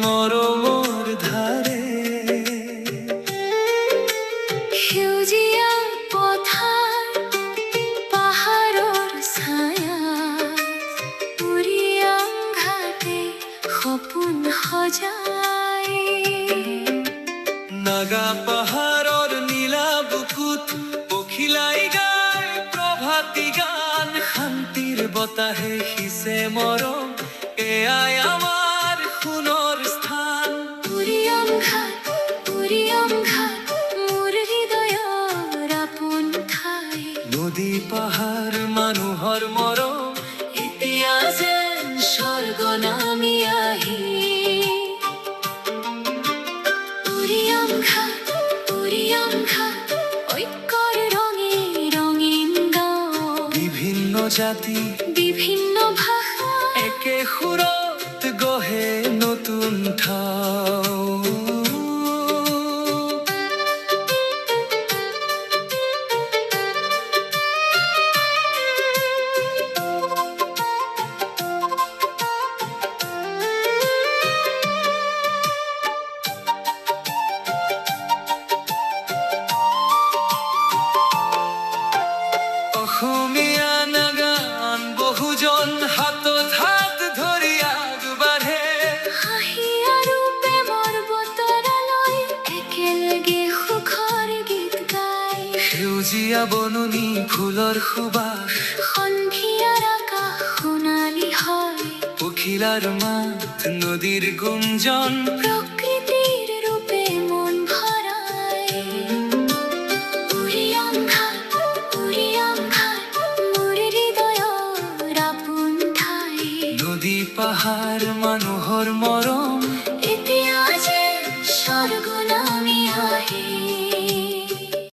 মৰমৰ ধাৰে সেউজীয়া পথাৰ পাহাৰৰ ছায়া উৰিয়াম ঘাটে সপোন সজাই নাগা পাহাৰৰ নীলা বুকুত পখিলাই গায় প্ৰভাতী গান শান্তিৰ বতাহে সিঁচে মৰম এয়াই আমাৰ সোণৰ স্থান উৰিয়াম ঘাট মোৰ হৃদয়ৰ আপোন ঠাই নদী পাহাৰ মানুহৰ মৰম এতিয়া যেন স্বৰ্গ নামি আহি উৰিয়াম ঘাট ঐক্যৰ ৰঙীন গাঁও বিভিন্ন জাতি বিভিন্ন ভাষা একে সুৰত গঢ়ে নতুন ঠাও অসমীয়া নাগান বহুজন হাতত হাত ধৰি আগবাঢ়ে হাঁহি আৰু প্ৰেমৰ বতৰালৈ একেলগে সুখৰ গীত গাই সেউজীয়া বননি ফুলৰ সুবাস সন্ধিয়াৰ আকাশ সোণালী হয় পখিলাৰ মাত নদীৰ গুঞ্জন প্ৰকৃতিৰ ৰূপে মন ভৰাই উৰিয়াম ঘাট মোৰ হৃদয়ৰ আপোন ঠাই নদী পাহাৰ মানুহৰ মৰম